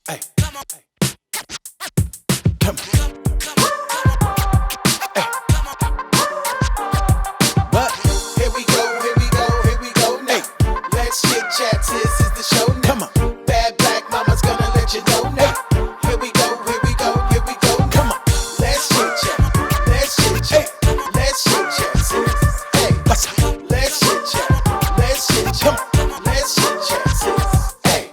Hey, come on. Come on. Hey. What? Here we go, here we go, here we go now. Hey. Let's chit chat, this is the show now. Come on. Bad black mama's gonna let you know now. Hey. Here we go, here we go, here we go now. Come on. Let's chit chat, let's chit chat, hey. Let's chit chat, sis. Hey, what's up? Let's chit chat, let's chit chat, let's chit chat, sis. Hey.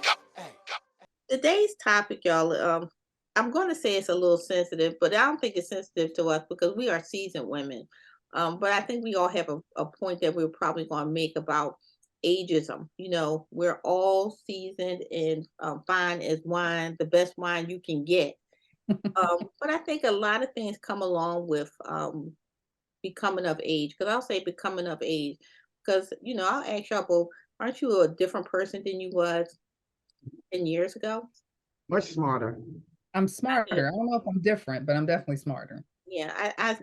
Today's topic, y'all, I'm going to say it's a little sensitive, but I don't think it's sensitive to us because we are seasoned women. But I think we all have a point that we're probably going to make about ageism. You know, we're all seasoned and fine as wine, the best wine you can get. But I think a lot of things come along with becoming of age. Because I'll say becoming of age. Because, you know, I'll ask y'all, well, aren't you a different person than you was 10 years ago? Much smarter. I'm I do. smarter. I don't know if I'm different, but I'm definitely smarter. Yeah, that's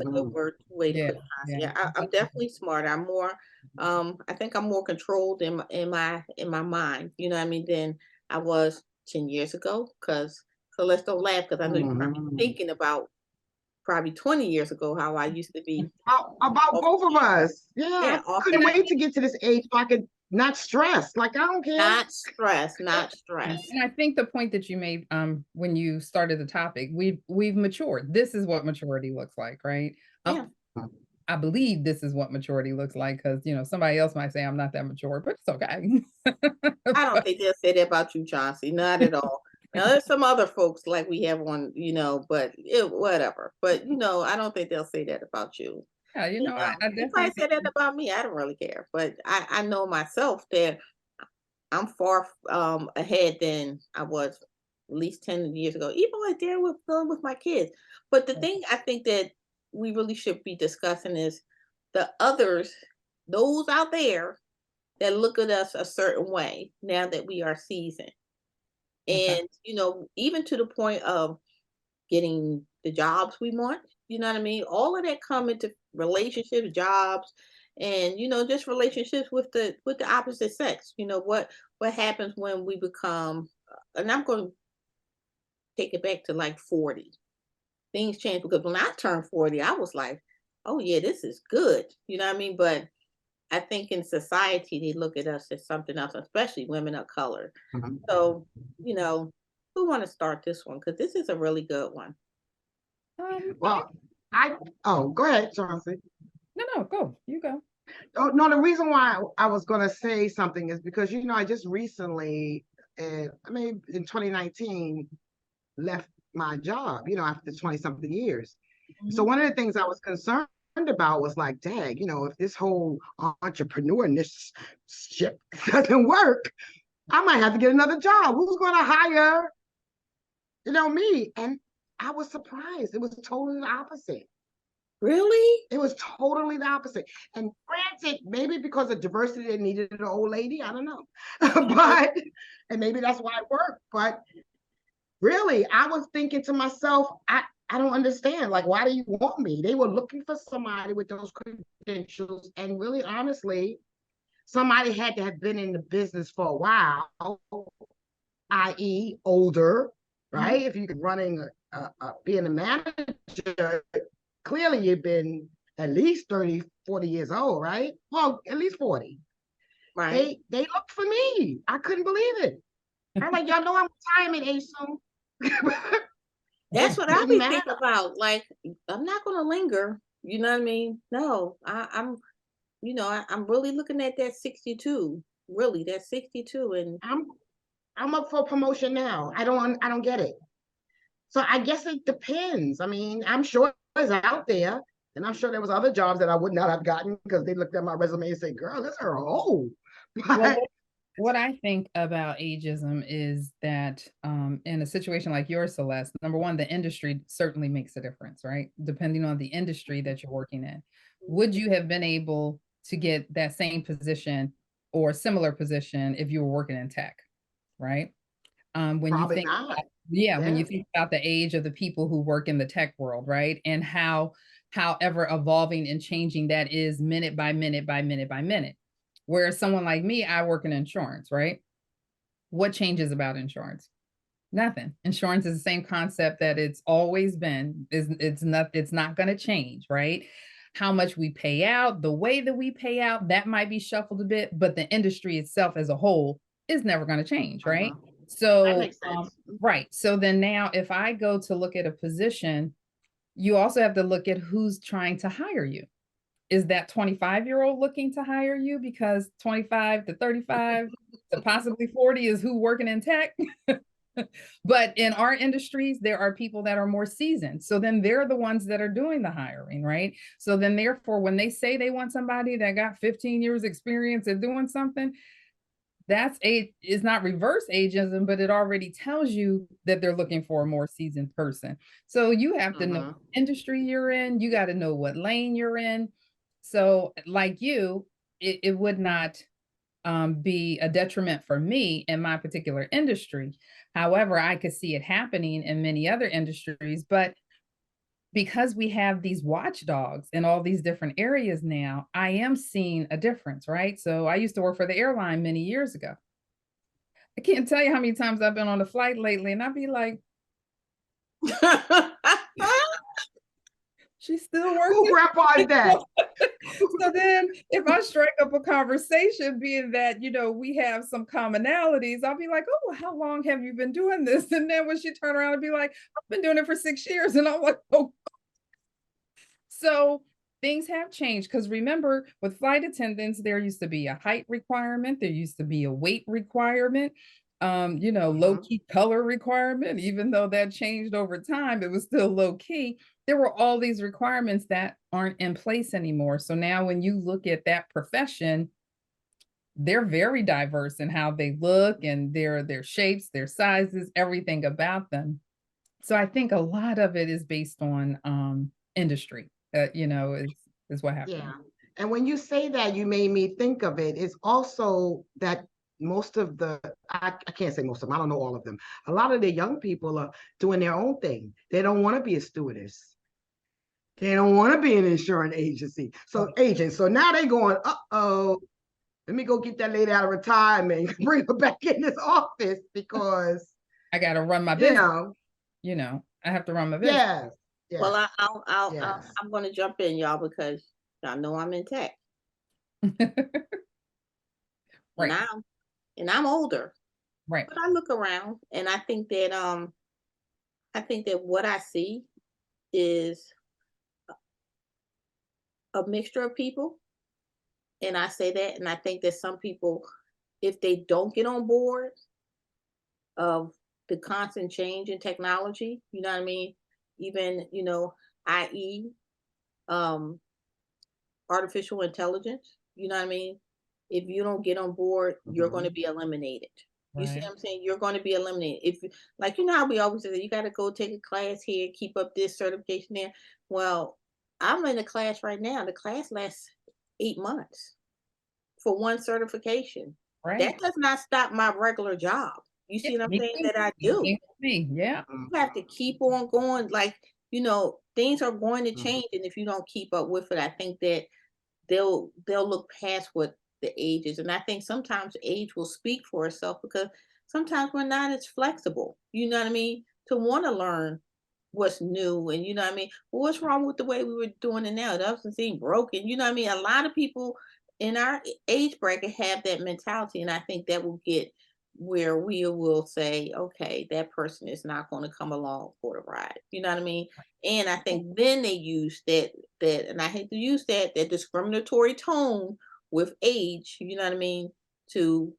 a good Mhm. way to Yeah, put it, Chauncey. yeah. I'm definitely smarter. I'm more, I think I'm more controlled in my mind. You know what I mean? Than I was 10 years ago. Cause so let's don't laugh because I know you're probably Mhm. thinking about probably 20 years ago how I used to be About off both of the chain. us. Yeah, I Yeah, off And couldn't the I wait chain. to get to this age so I could not stress. Like, I don't care. Not stress, not stress. and I think the point that you made when you started the topic, we've matured. This is what maturity looks like, right? Yeah. I believe this is what maturity looks like because somebody else might say I'm not that mature, but it's okay. I don't But think they'll say that about you, Chauncey. Not at all. Now, there's some other folks like we have on, but whatever. But I don't think they'll say that about you. yeah, I They probably definitely say that think about me. I don't really care. But I know myself that I'm far ahead than I was at least 10 years ago, even like there with dealing with my kids. But the thing I think that we really should be discussing is the others, those out there that look at us a certain way now that we are seasoned. okay. And, even to the point of getting the jobs we want, you know what I mean? All of that come into relationships, jobs, and just relationships with the opposite sex. What happens when we become and I'm going to take it back to like 40. Things change because when I turned 40, I was like, "Oh yeah, this is good." You know what I mean? But I think in society they look at us as something else, especially women of color. Mhm. So, you know, who want to start this one? Because this is a really good one. I Well, I go ahead, Chauncey. no, go. You go. Oh no, the reason why I was gonna say something is because I just recently, I mean, in 2019, left my job. After 20 something years. So Mhm. one of the things I was concerned about was like, dang, if this whole entrepreneurship ship doesn't work, I might have to get another job. Who's going to hire, me? And I was surprised. It was totally the opposite. Really? It was totally the opposite. And granted, maybe because of diversity, they needed an old lady. I don't know. Mhm. And maybe that's why it worked. But really, I was thinking to myself, I don't understand. Like, why do you want me? They were looking for somebody with those credentials. And really, honestly, somebody had to have been in the business for a while, i.e., older, Mhm. right? If you're running, being a manager, clearly you've been at least 30, 40 years old, right? Well, at least 40. Right. They looked for me. I couldn't believe it. I'm like, y'all know I'm retirement age soon. That's It what I didn't be thinking matter. about. Like, I'm not gonna linger. You know what I mean? No, I'm really looking at that 62. Really, that 62, and I'm I'm up for promotion now. I don't get it. So I guess it depends. I mean, I'm sure it's out there, and I'm sure there was other jobs that I would not have gotten because they looked at my resume and said, "Girl, this is her old." Well, But what I think about ageism is that in a situation like yours, Celeste, number one, the industry certainly makes a difference, right? Depending on the industry that you're working in. Would you have been able to get that same position or similar position if you were working in tech, right? When you probably think, not. yeah, when Yeah. you think about the age of the people who work in the tech world, right? And how ever evolving and changing that is minute by minute by minute by minute. Whereas someone like me, I work in insurance, right? What changes about insurance? Nothing. Insurance is the same concept that it's always been. It's not going to change, right? How much we pay out, the way that we pay out, that might be shuffled a bit, but the industry itself as a whole is never going to change, right? That So, makes sense. right. So then now if I go to look at a position, you also have to look at who's trying to hire you. Is that 25-year-old looking to hire you because 25 to 35 to possibly 40 is who working in tech? But in our industries, there are people that are more seasoned. So then they're the ones that are doing the hiring, right? So then therefore, when they say they want somebody that got 15 years experience at doing something, is not reverse ageism, but it already tells you that they're looking for a more seasoned person. So you have to know what industry you're in. You got to know what lane you're in. So like you, it would not be a detriment for me in my particular industry. However, I could see it happening in many other industries, but because we have these watchdogs in all these different areas now, I am seeing a difference, right? So I used to work for the airline many years ago. I can't tell you how many times I've been on a flight lately, and I'd be like, she's still working. Who grandpa is that? So then if I strike up a conversation, being that, we have some commonalities, I'll be like, oh, how long have you been doing this? And then when she turn around and be like, I've been doing it for 6 years. And I'm like, oh. So things have changed, because remember, with flight attendants, there used to be a height requirement. There used to be a weight requirement, low key color requirement. Even though that changed over time, it was still low key. There were all these requirements that aren't in place anymore. So now when you look at that profession, they're very diverse in how they look and their shapes, their sizes, everything about them. So I think a lot of it is based on industry, is what happened. Yeah. And when you say that, you made me think of it. It's also that most of I can't say most of them, I don't know all of them. A lot of the young people are doing their own thing. They don't want to be a stewardess. They don't want to be an insurance agency. So agent. So now they going, uh-oh, let me go get that lady out of retirement, bring her back in this office because I got to run my business. I have to run my business. Yes. Yes. Well, I'm going to jump in, y'all, because y'all know I'm in tech. Right. And I'm older. Right. But I look around and I think that what I see is a mixture of people. And I say that, and I think that some people, if they don't get on board of the constant change in technology, you know what I mean? Even, i.e., artificial intelligence, you know what I mean? If you don't get on board, you're going to be eliminated. You see what I'm saying? You're going to be eliminated. If, like, how we always say, you got to go take a class here, keep up this certification there. Well, I'm in a class right now. The class lasts 8 months for one certification. Right. That does not stop my regular job. You see what I'm saying? That I do. Yeah. You have to keep on going. Like, things are going to change. And if you don't keep up with it, I think that they'll look past what the age is. And I think sometimes age will speak for itself, because sometimes we're not as flexible, you know what I mean, to want to learn what's new. And you know what I mean, well, what's wrong with the way we were doing it now? It doesn't seem broken. You know what I mean? A lot of people in our age bracket have that mentality. And I think that will get where we will say, okay, that person is not going to come along for the ride. You know what I mean? And I think then they use that, and I hate to use that discriminatory tone with age, you know what I mean, to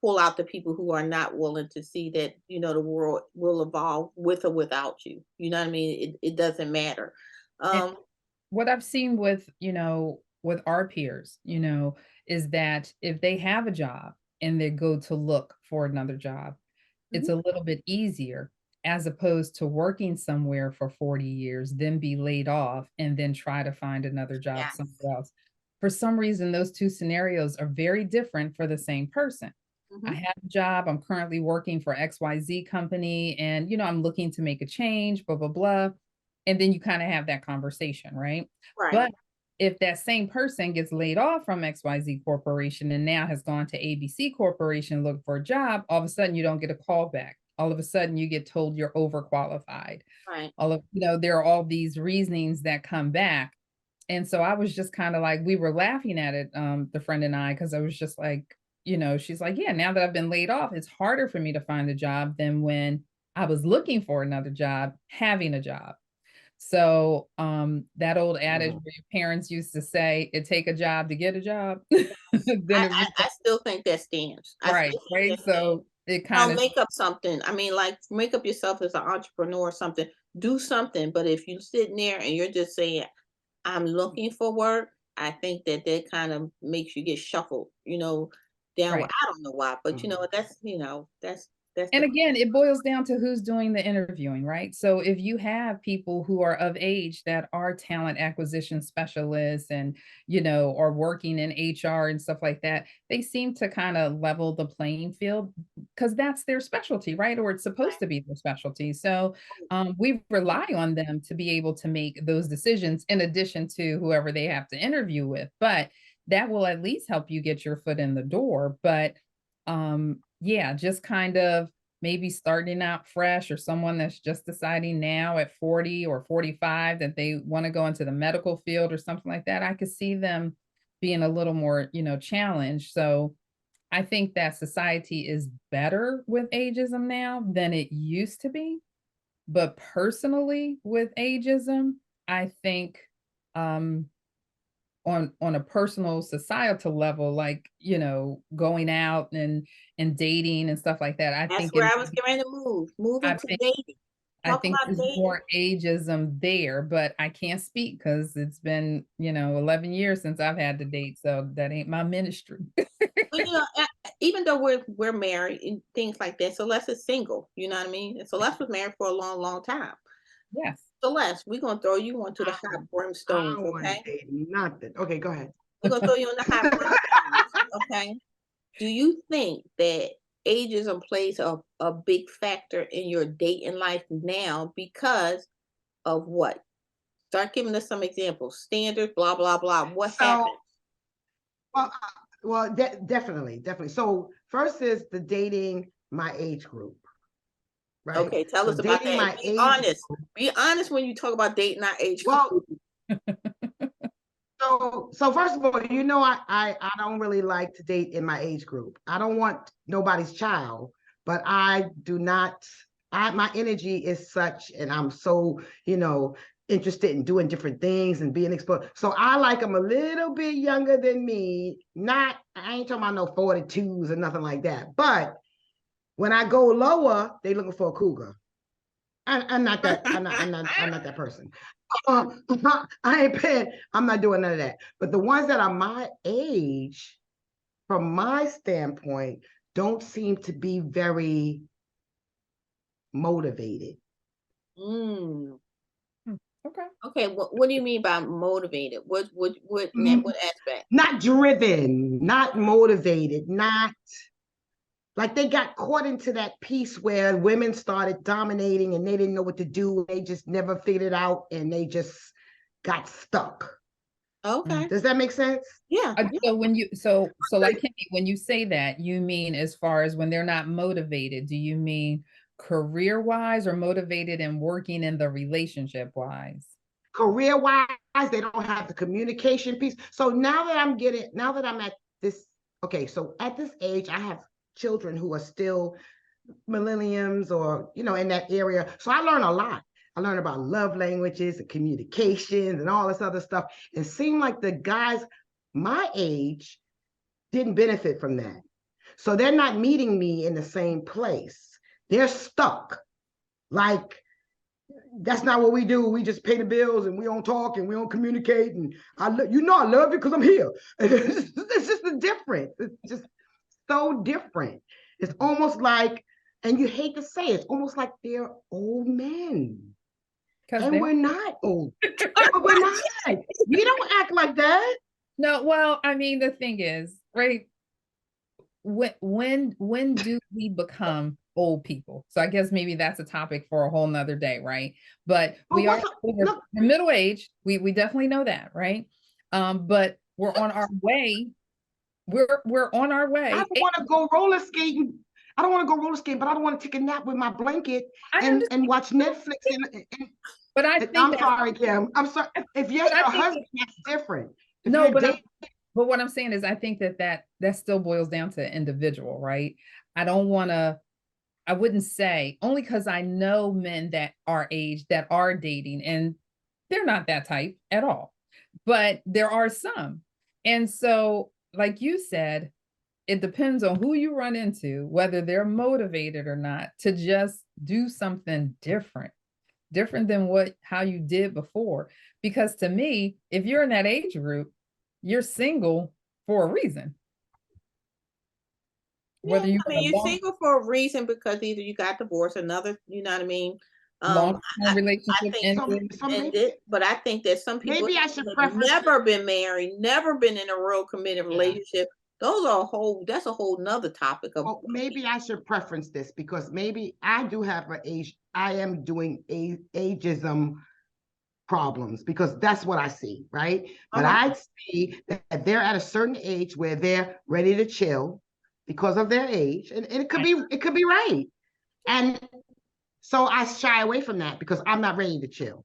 pull out the people who are not willing to see that, the world will evolve with or without you. You know what I mean? It doesn't matter. What I've seen with, with our peers, is that if they have a job and they go to look for another job, it's a little bit easier, as opposed to working somewhere for 40 years, then be laid off and then try to find another job somewhere else. For some reason, those two scenarios are very different for the same person. I have a job. I'm currently working for XYZ company, and, I'm looking to make a change, blah, blah, blah. And then you kind of have that conversation, right? Right. But if that same person gets laid off from XYZ Corporation and now has gone to ABC Corporation looking for a job, all of a sudden you don't get a call back. all of a sudden you get told you're overqualified. Right. There are all these reasonings that come back. And so I was just kind of like, we were laughing at it, the friend and I, because I was just like, she's like, yeah, now that I've been laid off, it's harder for me to find a job than when I was looking for another job, having a job. So that old adage where your parents used to say, it take a job to get a job. Then I still think that stands. I right, still think right. that stands. So it Now kind of make up something. I mean, like make up yourself as an entrepreneur or something. Do something. But if you're sitting there and you're just saying, I'm looking for work, I think that kind of makes you get shuffled, down. right. I don't know why, but that's And the again, it boils down to who's doing the interviewing, right? So if you have people who are of age that are talent acquisition specialists and, are working in HR and stuff like that, they seem to kind of level the playing field because that's their specialty, right? Or it's supposed to be their specialty. So we rely on them to be able to make those decisions in addition to whoever they have to interview with. But that will at least help you get your foot in the door. But yeah, just kind of maybe starting out fresh, or someone that's just deciding now at 40 or 45 that they want to go into the medical field or something like that. I could see them being a little more, challenged. So I think that society is better with ageism now than it used to be. But personally, with ageism, I think on a personal societal level, like, going out and dating and stuff like that, that's where I was getting ready to move. Move I into think dating. I Talk think about there's dating. more ageism there, but I can't speak because it's been, 11 years since I've had to date, so that ain't my ministry. But even though we're married and things like that, Celeste is single. You know what I mean? And Celeste was married for a long, long time. Yes. Celeste, we're gonna throw you onto the hot I brimstones, don't want to okay? date nothing. Okay, go ahead. We're gonna throw you on the hot brimstones, okay? Do you think that ageism plays a big factor in your dating life now because of what? Start giving us some examples. Standards, blah blah blah. What So, happened? well, definitely, definitely. So first is the dating my age group, right? Okay, tell So us about dating that. my Be age honest. group. Be honest when you talk about dating our age Well, group. so first of all, I don't really like to date in my age group. I don't want nobody's child, but I do not. My energy is such, and I'm so interested in doing different things and being exposed. So I like them a little bit younger than me. Not, I ain't talking about no 42s or nothing like that. But when I go lower, they looking for a cougar. I'm not that. I'm not that person. I ain't paying. I'm not doing none of that. But the ones that are my age, from my standpoint, don't seem to be very motivated. Mm. Okay. Okay, what do you mean by motivated? What Mm, what aspect? Not driven, not motivated, not like they got caught into that piece where women started dominating and they didn't know what to do. They just never figured it out and they just got stuck. Okay. Does that make sense? Yeah. So like Kimmy, when you say that, you mean as far as when they're not motivated, do you mean career wise or motivated and working in the relationship wise? Career wise, they don't have the communication piece. So now that I'm at this, okay, so at this age, I have children who are still millenniums or, in that area. So I learn a lot. I learn about love languages and communications and all this other stuff. It seemed like the guys my age didn't benefit from that. So they're not meeting me in the same place. They're stuck. Like, that's not what we do. We just pay the bills and we don't talk and we don't communicate. And I love you because I'm here. It's just a different. It's just so different. It's almost like, and you hate to say it, it's almost like they're old men. And we're not old. But we're not. We don't act like that. No, well, I mean, the thing is, right? When do we become old people? So I guess maybe that's a topic for a whole nother day, right? But we are we're middle age. We definitely know that, right? But we're on our way. We're on our way. I don't want to go roller skating. I don't want to go roller skate, but I don't want to take a nap with my blanket I and understand, watch Netflix. but I think I'm that's, sorry, Kim. I'm sorry. If you're but I your think husband, that's different. If no, you're but dating, but what I'm saying is, I think that still boils down to individual, right? I don't want to. I wouldn't say, only because I know men that are age that are dating, and they're not that type at all, but there are some, and so like you said, it depends on who you run into, whether they're motivated or not, to just do something different than how you did before. Because to me, if you're in that age group, you're single for a reason. Yeah, Whether you I got mean, a you're long single for a reason because either you got divorced, another, you know what I mean? Um, long-term I relationship think so, ended. so ended, but I think that some people maybe I should have preference it. never been married, never been in a real committed relationship. Those are that's a whole nother topic of Well, maybe I should preference this because maybe I do have an age. I am doing ageism problems because that's what I see, right? But Uh-huh. I see that they're at a certain age where they're ready to chill because of their age, and it could be right. And so I shy away from that because I'm not ready to chill.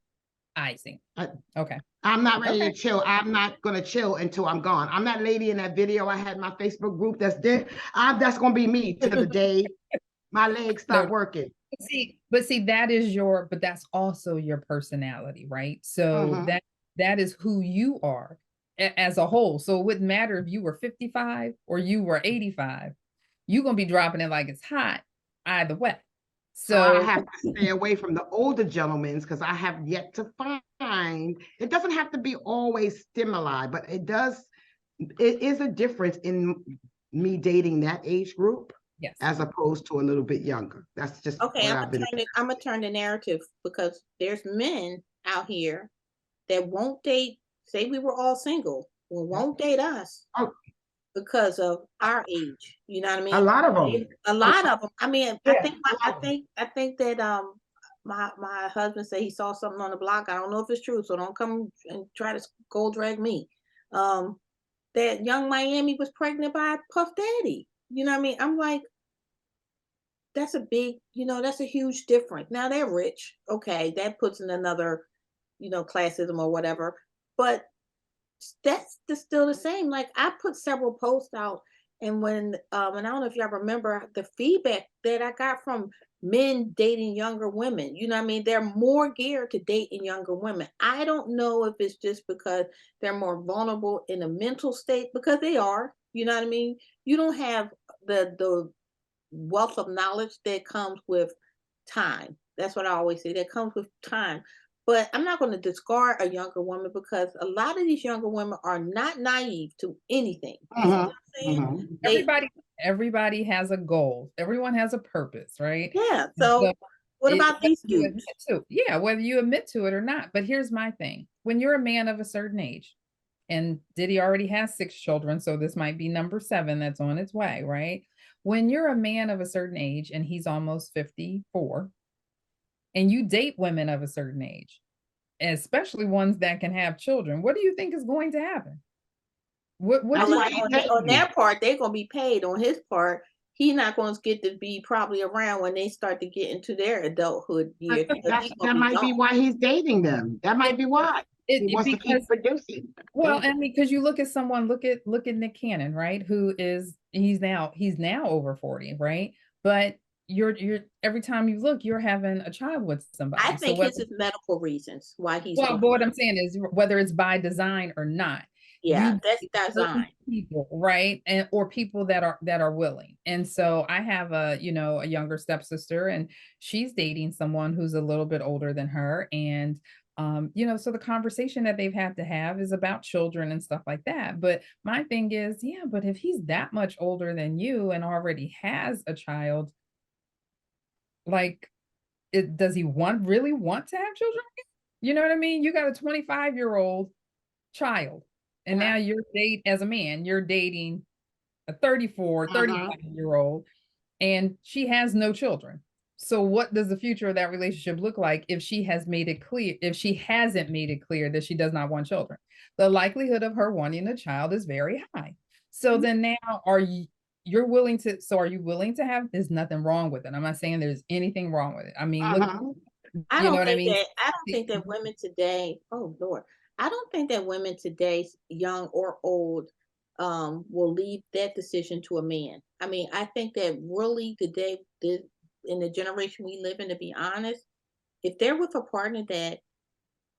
I see. I, Okay. I'm not ready Okay. to chill. I'm not gonna chill until I'm gone. I'm that lady in that video I had in my Facebook group that's there. That's gonna be me till the day my legs No, stop working. but see, but that's also your personality, right? So Mhm. that is who you are as a whole. So it wouldn't matter if you were 55 or you were 85, you're gonna be dropping it like it's hot either way. So I So have to stay away from the older gentlemen because I have yet to find. It doesn't have to be always stimuli, but it does. It is a difference in me dating that age group yes. as opposed to a little bit younger. That's just okay, what I've been. I'm gonna turn the narrative because there's men out here that won't date, say we were all single, won't date us Oh, because of our age. You know what I a mean? lot of them. A lot of them. I mean, Yeah, a lot of them. I think that my husband said he saw something on the block. I don't know if it's true, so don't come and try to gold drag me. Um, that young Miami was pregnant by Puff Daddy. You know what I mean? I'm like, that's a big, that's a huge difference. Now they're rich. Okay, that puts in another, classism or whatever. But still the same. Like I put several posts out, and and I don't know if y'all remember the feedback that I got from men dating younger women. You know what I mean? They're more geared to dating younger women. I don't know if it's just because they're more vulnerable in a mental state, because they are. You know what I mean? You don't have the wealth of knowledge that comes with time. That's what I always say. That comes with time. But I'm not going to discard a younger woman because a lot of these younger women are not naive to anything. You see what Mhm, I'm saying? mhm. Everybody has a goal. Everyone has a purpose, right? Yeah. And so So what about whether these you admit dudes? yeah, whether you admit to it or not. But here's my thing. When you're a man of a certain age, and Diddy already has 6 children, so this might be number 7 that's on its way, right? When you're a man of a certain age and he's almost 54, and you date women of a certain age, especially ones that can have children, what do you think is going to happen? What That's do you why Unless he's on dating. their part, they're going to be paid. On his part, he's not going to get to be probably around when they start to get into their adulthood years because he's going That to be might gone. be why he's dating them. That might be why he wants to keep because producing. well, and because you look at someone, look at Nick Cannon, right? Who is he's now over 40, right? But you're every time you look, you're having a child with I somebody. So think whether his is medical reasons why he's well, doing but what it. I'm saying is whether it's by design or not, Yeah, you that's date certain design. people, right? And or people that are willing. And so I have a younger stepsister, and she's dating someone who's a little bit older than her. And so the conversation that they've had to have is about children and stuff like that. But my thing is, yeah, but if he's that much older than you and already has a child, like does he really want to have children? You know what I mean? You got a 25-year-old child, and Uh-huh. now as a man, you're dating a 34, Uh-huh. 35-year-old, and she has no children. So what does the future of that relationship look like if she hasn't made it clear that she does not want children? The likelihood of her wanting a child is very high. So then now you're willing to, so are you willing to have, there's nothing wrong with it. I'm not saying there's anything wrong with it. I mean, look, Uh-huh. I you know don't what I think mean? that I don't think that women today, oh Lord, I don't think that women today, young or old, will leave that decision to a man. I mean, I think that really today, in the generation we live in, to be honest, if they're with a partner that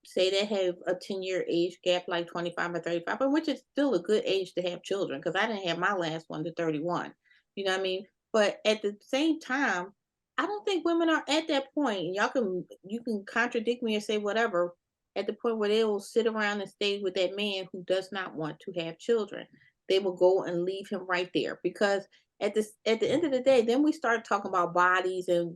say they have a 10-year age gap, like 25 or 35, but which is still a good age to have children, because I didn't have my last one to 31. You know what I mean? But at the same time, I don't think women are at that point. And you can contradict me or say whatever, at the point where they will sit around and stay with that man who does not want to have children. They will go and leave him right there, because at the end of the day, then we start talking about bodies and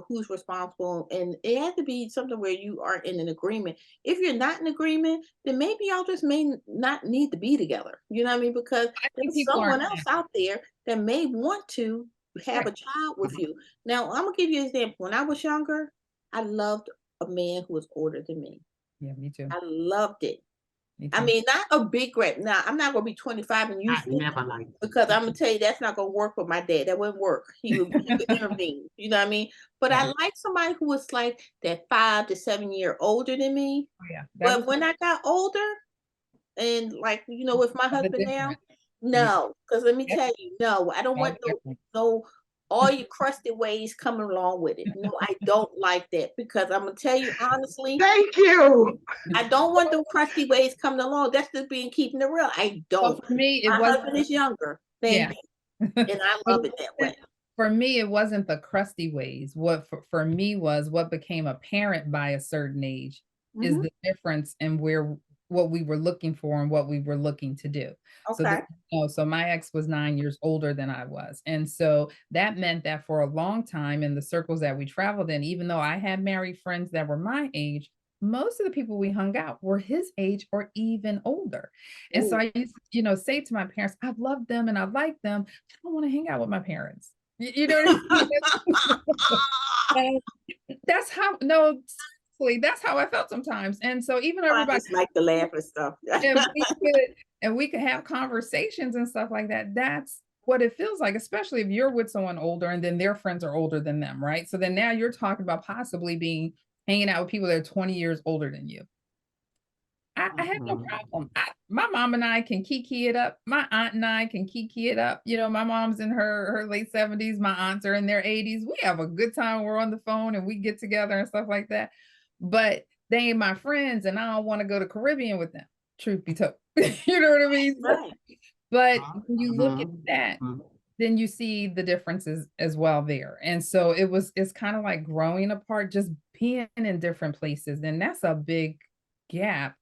who's responsible, and it has to be something where you are in an agreement. If you're not in agreement, then maybe y'all just may not need to be together. You know what I mean? Because I think there's people are someone else out there that may want to have right. a child with you. Now, I'm gonna give you an example. When I was younger, I loved a man who was older than me. Yeah, me too. I loved it. Me I too. mean, not a big rep. Now, I'm not gonna be 25 and you I 50, never liked it. because I'm gonna tell you that's not gonna work with my dad. That wouldn't work. He would intervene. You know what I mean? But I Yeah. like somebody who was like that 5 to 7 year older than me. Oh, yeah. That But was when I got older, and like with my the husband now, difference. Yeah. no, because let me Yep. tell you, no, I don't All want the difference. no all your crusty ways coming along with it. No, I don't like that, because I'm gonna tell you honestly, Thank you. I don't want them crusty ways coming along. That's just being keeping it real. I So don't. for me, it My wasn't, husband is younger than yeah. me, and I But love it that way. for me, it wasn't the crusty ways. What for me was what became apparent by a certain age is Mhm. the difference in what we were looking for and what we were looking to do. So Okay. so my ex was 9 years older than I was. And so that meant that for a long time in the circles that we traveled in, even though I had married friends that were my age, most of the people we hung out were his age or even older. And so Ooh. I used to, say to my parents, I love them and I like them. I don't want to hang out with my parents. You know what I mean? And that's how, no, seriously, that's how I felt sometimes. And so even though I everybody, just like to laugh and stuff. and we could have conversations and stuff like that. That's what it feels like, especially if you're with someone older and then their friends are older than them, right? So then now you're talking about possibly hanging out with people that are 20 years older than you. I have no problem. My mom and I can kiki it up. My aunt and I can kiki it up. My mom's in her late 70s. My aunts are in their 80s. We have a good time. We're on the phone and we get together and stuff like that. But they ain't my friends, and I don't want to go to Caribbean with them. Truth be told, you know what I mean. Right. But when you look at that, Mhm. then you see the differences as well there. And so it's kind of like growing apart, just being in different places. And that's a big gap,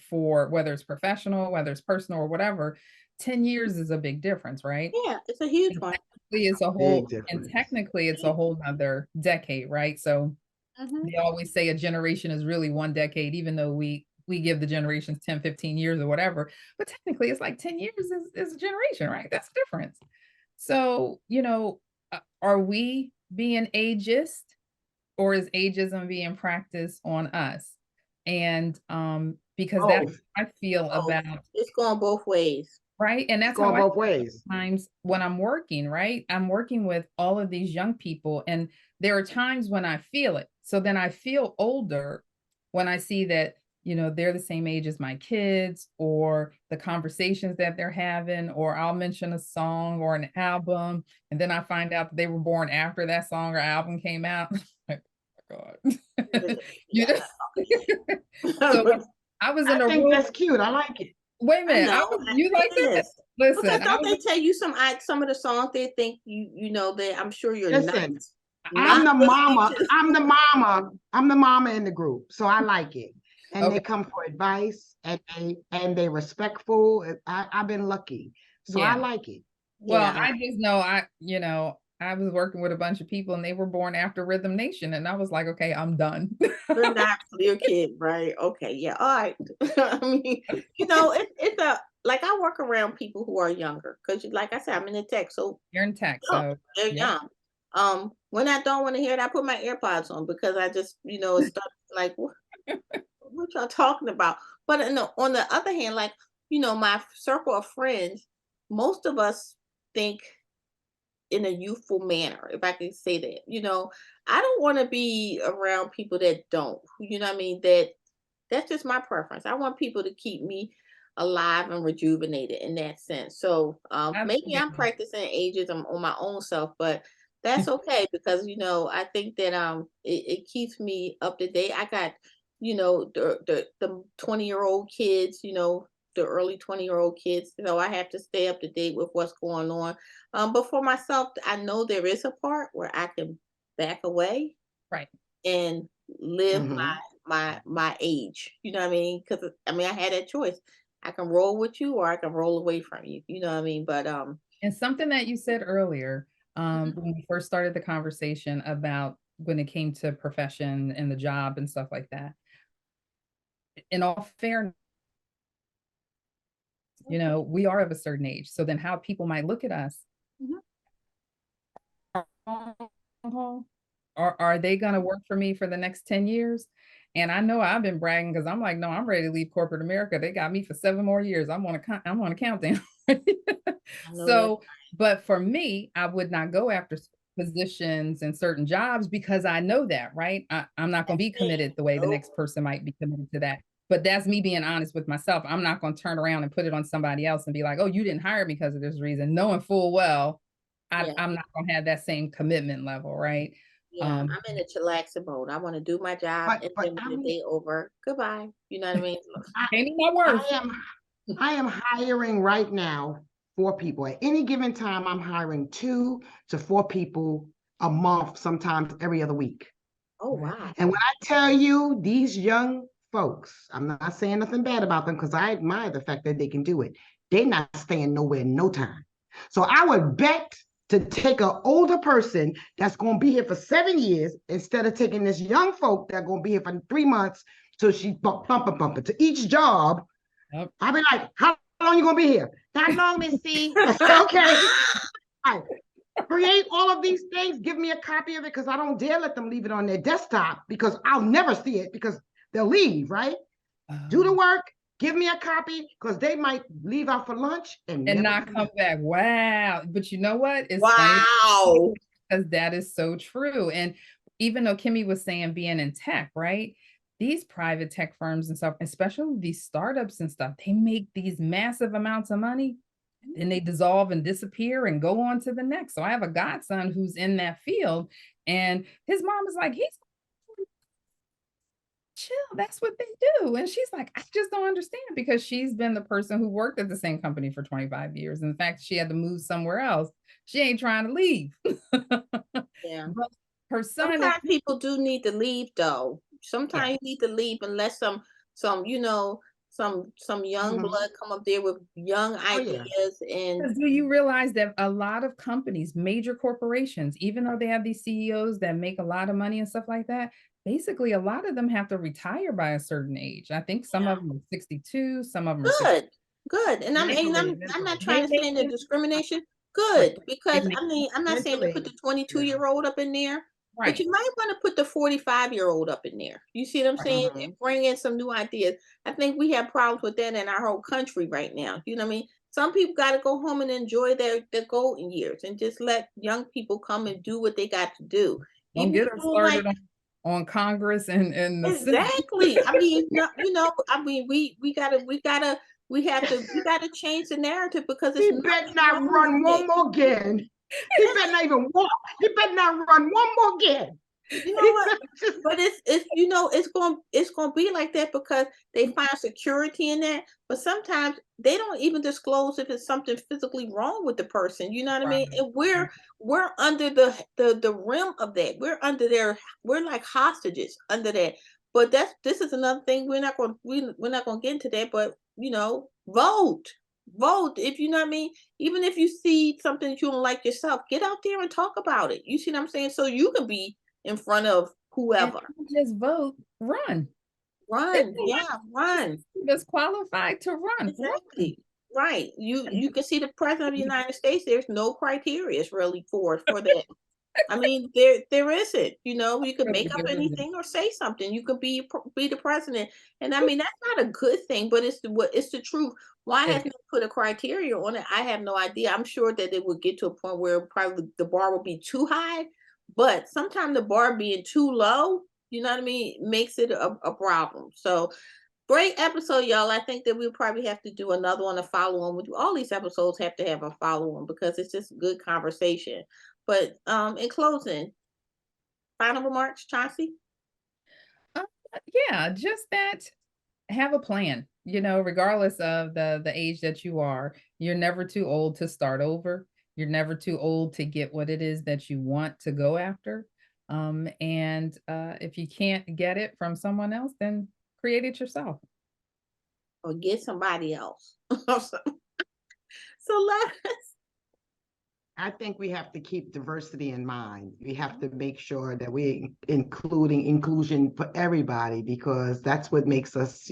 for whether it's professional, whether it's personal or whatever. 10 years is a big difference, right? Yeah, it's a huge And one. technically it's a Big whole, and difference. technically it's a whole nother decade, right? So Mhm. they always say a generation is really one decade, even though we give the generations 10, 15 years or whatever. But technically it's like 10 years is a generation, right? That's the difference. So, are we being ageist, or is ageism being practiced on us? And because that's Both. how I feel Oh, about, it's going both ways. right? And It's that's how going I both ways. times when I'm working, right? I'm working with all of these young people, and there are times when I feel it. So then I feel older when I see that, they're the same age as my kids, or the conversations that they're having, or I'll mention a song or an album, and then I find out that they were born after that song or album came out. Like, oh my God. you Yeah. know? So But I was in I a think room. that's cute. I like it. Wait a I minute. know You like it that? is. Because Listen, don't they tell you some of the songs they think that I'm sure you're Listen, not listening to. I'm the mama in the group, so I like it. And okay. they come for advice, and they respectful. I've been lucky, so I Yeah. like it. Well, Yeah, I just know I was working with a bunch of people and they were born after Rhythm Nation, and I was like, okay, I'm done. you're not your kid, right? Okay, yeah, all right. I mean, it's a like I work around people who are younger because, like I said, I'm in the tech, so You're in tech, young, so they're yeah. young. When I don't want to hear it, I put my AirPods on because I just, it starts like, what y'all talking about? But on the other hand, like, my circle of friends, most of us think in a youthful manner, if I can say that. I don't want to be around people that don't. You know what I mean? That's just my preference. I want people to keep me alive and rejuvenated in that sense. So maybe I'm Absolutely. practicing ageism on my own self, but that's okay because I think that it keeps me up to date. I got the 20-year-old kids, the early 20-year-old kids. I have to stay up to date with what's going on. But for myself, I know there is a part where I can back away Right. and live Mhm. my age. You know what I mean? Because I had that choice. I can roll with you or I can roll away from you. You know what I mean? But And something that you said earlier, when we first started the conversation about when it came to profession and the job and stuff like that. In all fairness, we are of a certain age. So then how people might look at us, Mhm. are they going to work for me for the next 10 years? And I know I've been bragging because I'm like, no, I'm ready to leave corporate America. They got me for 7 more years. I'm on a countdown. I know that. So, but for me, I would not go after positions and certain jobs because I know that, right? I'm not going to be committed the way the Nope. next person might be committed to that. But that's me being honest with myself. I'm not going to turn around and put it on somebody else and be like, oh, you didn't hire me because of this reason, knowing full well Yeah. I'm not going to have that same commitment level, right? Yeah. I'm in a chillaxing mode. I want to do my job and But then when the day over, goodbye. You know what I mean? I, Ain't my I worth. am hiring right now 4 people. At any given time, I'm hiring 2 to 4 people a month, sometimes every other week. Oh Right. wow. And when I tell you these young folks, I'm not saying nothing bad about them because I admire the fact that they can do it. They're not staying nowhere no time. So I would bet to take an older person that's going to be here for 7 years instead of taking this young folk that are going to be here for 3 months. So she bump to each job. Yep. I'll be like, how long you going to be here? That long, Missy. Okay. Right. Create all of these things. Give me a copy of it because I don't dare let them leave it on their desktop because I'll never see it because they'll leave, right? Do the work. Give me a copy because they might leave out for lunch and never not come back. Wow. But you know what? It's funny Wow. because that is so true. And even though Kimmy was saying being in tech, right? These private tech firms and stuff, especially these startups and stuff, they make these massive amounts of money. Then they dissolve and disappear and go on to the next. So I have a godson who's in that field, and his mom is like, he's chill. That's what they do. And she's like, I just don't understand because she's been the person who worked at the same company for 25 years. And the fact she had to move somewhere else, she ain't trying to leave. Yeah. But her son is, Sometimes people do need to leave though. yeah. Sometimes you need to leave unless some young blood come up there with young Oh, yeah. ideas and Because do you realize that a lot of companies, major corporations, even though they have these CEOs that make a lot of money and stuff like that, basically a lot of them have to retire by a certain age. I think some yeah. of them are 62, some of them are 60. Good. And I'm not trying They to make say the it discrimination. Right. Good. they Because make I'm not saying to put Mentally. the 22-year-old up in there, but right. you might want to put the 45-year-old up in there. You see what I'm saying? And bring in some new ideas. I think we have problems with that in our whole country right now. You know what I mean? Some people got to go home and enjoy their golden years and just let young people come and do what they got to do. Don't Even if get you us don't like started on Congress and the Senate. exactly. We gotta change the narrative because it's He better nothing not wrong with run it. one more again. He better not even walk. He better not run one more again. You know what? But it's gonna be like that because they find security in that. But sometimes they don't even disclose if it's something physically wrong with the person. You know what I mean? And we're under the rim of that. We're like hostages under that. But this is another thing. We're not gonna get into that. But vote. Vote if you know what I mean. Even if you see something that you don't like yourself, get out there and talk about it. You see what I'm saying? So you can be in front of And whoever. not just vote, run. Run, yeah, run. That's qualified to run. Exactly. Right. You can see the president of the United States, there's no criteria really for that. I mean, there isn't. You know, you can make up There isn't. anything or say something. You could be the president, and I mean that's not a good thing, but it's the truth. Why It hasn't it put a criteria on it? I have no idea. I'm sure that it would get to a point where probably the bar will be too high, but sometimes the bar being too low, you know what I mean, makes it a problem. So great episode, y'all. I think that we'll probably have to do another one, a follow on. All these episodes have to have a follow on because it's just good conversation. But in closing, final remarks, Chauncey? Uh, yeah, just that have a plan, regardless of the age that you are. You're never too old to start over. You're never too old to get what it is that you want to go after. And if you can't get it from someone else, then create it yourself. Or get somebody else. So let I think we have to keep diversity in mind. We have to make sure that we're including inclusion for everybody, because that's what makes us,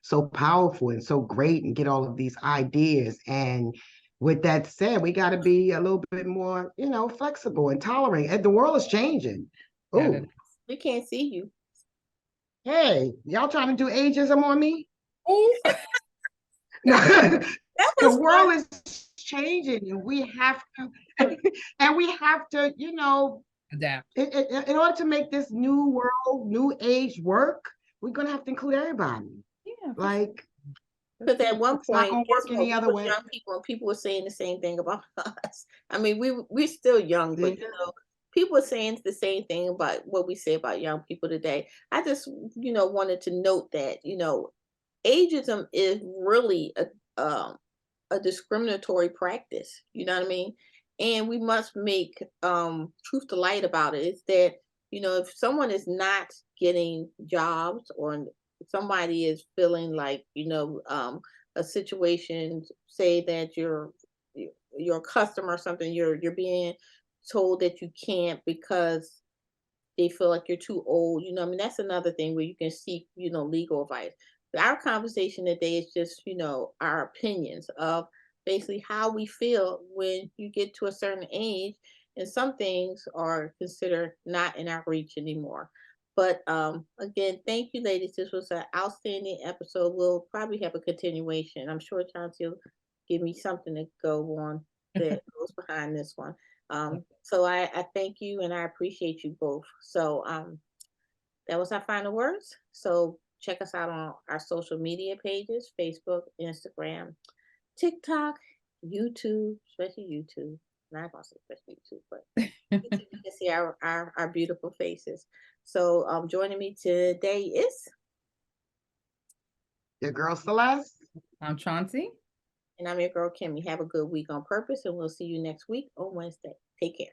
so powerful and so great and get all of these ideas. And with that said, we got to be a little bit more, flexible and tolerant. And the world is changing. That Oh, is- we can't see you. hey, y'all trying to do ageism on me? Ooh, No, That the was world fun. is changing, and we have to, and we have to, adapt. in order to make this new world, new age work, we're gonna have to include everybody. Yeah, for sure. Like, Because at one it's not point, gonna guess work what? any We other was way. young people, and people were saying the same thing about us. I mean, we're still young, but Yeah. people are saying the same thing about what we say about young people today. I just, wanted to note that, ageism is really a discriminatory practice. You know what I mean? And we must make truth to light about it. It's that, if someone is not getting jobs, or somebody is feeling like, a situation, say that you're a customer or something, you're being told that you can't because they feel like you're too old. I mean, that's another thing where you can seek, legal advice. But our conversation today is just, our opinions of basically how we feel when you get to a certain age, and some things are considered not in our reach anymore. But again, thank you, ladies. This was an outstanding episode. We'll probably have a continuation. I'm sure Chauncey will give me something to go on that goes behind this one. So I thank you and I appreciate you both. So that was our final words. So check us out on our social media pages: Facebook, Instagram, TikTok, YouTube, especially YouTube. Not gonna say especially YouTube, but YouTube, you can see our beautiful faces. So joining me today is, Your girl Celeste. I'm Chauncey. and I'm your girl Kimmy. Have a good week on purpose, and we'll see you next week on Wednesday. Take care.